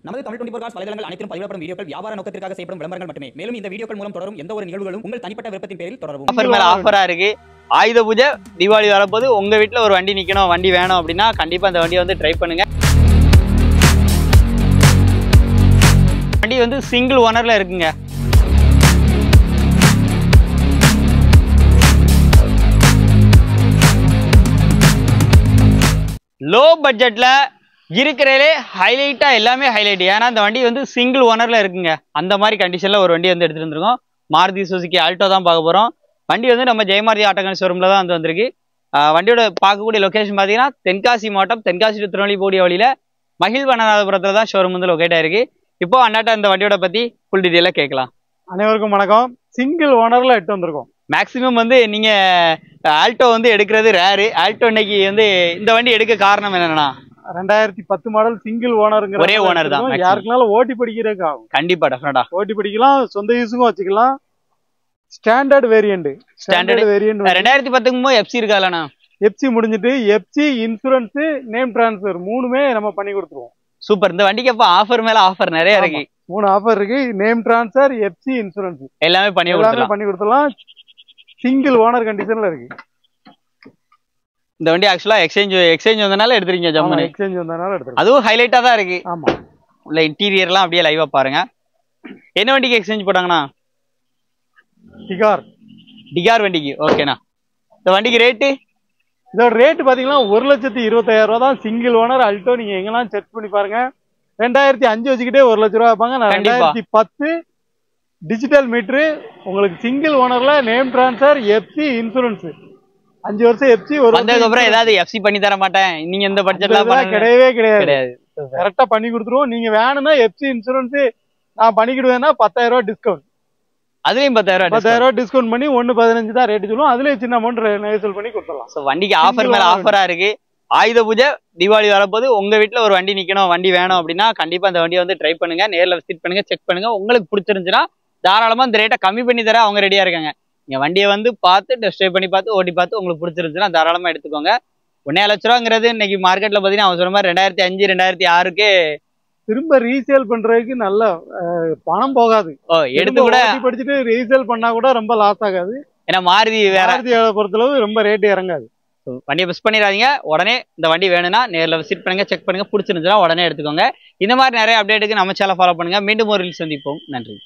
நமது தமிழ் 24 காஸ் வலைதளங்கள் அனைத்தும் பதிவிடப்படும் வீடியோக்கள் வியாபார நோக்கத்திற்காக செய்யப்படும் விளம்பரங்கள் மட்டுமே. மேலும் இந்த வீடியோக்கள் மூலம் தொடரும் எந்த ஒரு நிகழ்வுகளும் உங்கள் தனிப்பட்ட விருப்பத்தின் பேரில் தொடரவும். ஆஃபர் மேல ஆஃபரா இருக்கு. ஆயுத பூஜை தீபாவளி வரப்போது உங்க வீட்டுல ஒரு வண்டி நிக்கணும், வண்டி வேணும் அப்படின்னா கண்டிப்பா அந்த வண்டியை வந்து ட்ரை பண்ணுங்க. வண்டி வந்து சிங்கிள் ஓனர்ல இருக்குங்க. லோ பட்ஜெட்ல இருக்கிறதே ஹைலைட்டா எல்லாமே ஹைலைட். ஏன்னா இந்த வண்டி வந்து சிங்கிள் ஓனர்ல இருக்குங்க. அந்த மாதிரி கண்டிஷன்ல ஒரு வண்டி வந்து எடுத்துட்டு வந்துருக்கோம். மாருதி சுசுகி ஆல்டோ தான் பார்க்க போறோம். வண்டி வந்து நம்ம ஜெயமாரதி ஆட்டோகன் ஷோரூம்ல தான் வந்து வந்திருக்கு. வண்டியோட பார்க்கக்கூடிய லொகேஷன் பார்த்தீங்கன்னா தென்காசி மாவட்டம், தென்காசி டு திருநெல்வேலி போடிய வழியில மகிழ்வனநாதபுரத்துல தான் ஷோரூம் வந்து லொகேட் ஆயிருக்கு. இப்போ அண்ணாட்ட இந்த வண்டியோட பத்தி ஃபுல் டீட்டெயிலாக கேட்கலாம். அனைவருக்கும் வணக்கம். சிங்கிள் ஓனர்ல எடுத்து வந்திருக்கோம். மேக்சிமம் வந்து நீங்க ஆல்டோ வந்து எடுக்கிறது ரேரு. ஆல்டோ இன்னைக்கு வந்து இந்த வண்டி எடுக்க காரணம் என்னன்னா 2010 மாடல் சிங்கிள் ஓனருங்கிற ஒரே ஓனர் தான். யாருக்குனாலும் ஓட்டி படிக்கிறதுக்கு ஆகும். கண்டிப்பா டெஃபினட்டா ஓட்டி படிக்கலாம், சொந்த யூஸுக்கும் வச்சுக்கலாம். ஸ்டாண்டர்ட் வேரியன்ட் 2010 எஃப்சி இருக்காதுலண்ணா? எஃப்சி முடிஞ்சிட்டு எஃப்சி இன்சூரன்ஸ் நேம் டிரான்ஸ்ஃபர் மூணுமே நம்ம பண்ணி கொடுத்துருவோம். சூப்பர். இந்த வண்டிக்கு அப்ப ஆஃபர் மேல ஆஃபர் நிறைய இருக்கு. 3 ஆஃபர் இருக்கு. நேம் டிரான்ஸ்ஃபர், எஃப்சி, இன்சூரன்ஸ் எல்லாமே பண்ணி கொடுத்துடலாம். சிங்கிள் ஓனர் கண்டிஷன்ல இருக்கு. இந்த வண்டி ஆக்சுவலா எக்ஸ்சேஞ்ச் வந்தனால எடுத்துறீங்க. ஜம்மன் எக்ஸ்சேஞ்ச் வந்தனால எடுத்துறோம். அதுவும் ஹைலைட்டா தான் இருக்கு. ஆமா, உள்ள இன்டீரியர்லாம் அப்படியே லைவா பாருங்க. என்ன வண்டிக்கு எக்ஸ்சேஞ்ச் போட்டாங்கண்ணா? டிகார் வண்டிக்கு. ஓகேண்ணா. இந்த வண்டிக்கு ரேட்டு? இதோட ரேட்டு பாத்தீங்கன்னா 1,25,000 ரூபா தான். Single owner Alto. நீங்க எங்கெல்லாம் செக் பண்ணி பாருங்க. 2005 வச்சுக்கிட்டே 1 லட்ச ரூபா வைப்பாங்க. 2010 டிஜிட்டல் மீட்ரு. உங்களுக்கு சிங்கிள் ஓனர்ல நேம் டிரான்ஸ்ஃபர், எஃப்சி, இன்சூரன்ஸ் 5 வருஷம் எஃப்சி. அப்புறம் ஏதாவது எஃப்சி பண்ணி தர மாட்டேன் நீங்க இந்த பட்ஜெட்ல கிடையவே கிடையாது. கரெக்டா பண்ணி கொடுத்துருவோம். நீங்க வேணும்னா எஃப்சி இன்சூரன்ஸ் நான் பண்ணிக்கிடுவேன்னா 10,000 ரூபா டிஸ்கவுண்ட். அதுலயும் 10,000 ரூபா டிஸ்கவுண்ட் பண்ணி 1,15 தான் ரேட்டு சொல்லுவோம். அதுலயும் சின்ன அமௌண்ட் நெகோசியேட் பண்ணி கொடுத்துடலாம். சோ வண்டிக்கு ஆஃபர் மேல ஆஃபரா இருக்கு. ஆயுத பூஜை தீபாவளி வரப்போது உங்க வீட்டுல ஒரு வண்டி நிக்கணும், வண்டி வேணும் அப்படின்னா கண்டிப்பா அந்த வண்டியை வந்து ட்ரை பண்ணுங்க. நேர்ல விசிட் பண்ணுங்க, செக் பண்ணுங்க. உங்களுக்கு பிடிச்சிருந்துச்சுன்னா தாராளமா இந்த ரேட்டை கம்மி பண்ணி தர அவங்க ரெடியா இருக்காங்க. நீங்க வண்டியை வந்து பார்த்து டெஸ்ட் ட்ரைவ் பண்ணி பார்த்து ஓட்டி பார்த்து உங்களுக்கு பிடிச்சிருந்துச்சுன்னா தாராளமா எடுத்துக்கோங்க. 1,5 லட்ச ரூபாங்கிறது இன்னைக்கு மார்க்கெட்ல பாத்தீங்கன்னா அவங்க சொன்ன மாதிரி 2005 2006 திரும்ப ரீசேல் பண்றதுக்கு நல்ல பணம் போகாது. எடுத்து கூட படிச்சுட்டு ரீசேல் பண்ணா கூட ரொம்ப லாஸ் ஆகாது. ஏன்னா மாருதி பொறுத்தளவு ரொம்ப ரேட் இறங்காது. வண்டியை மிஸ் பண்ணிடாதீங்க. உடனே இந்த வண்டி வேணும்னா நேரில் விசிட் பண்ணுங்க, செக் பண்ணுங்க. பிடிச்சிருந்துச்சுன்னா உடனே எடுத்துக்கோங்க. இந்த மாதிரி நிறைய அப்டேட்டுக்கு நம்ம சேனலை ஃபாலோ பண்ணுங்க. மீண்டும் ஒரு ரீல் சந்திப்போம். நன்றி.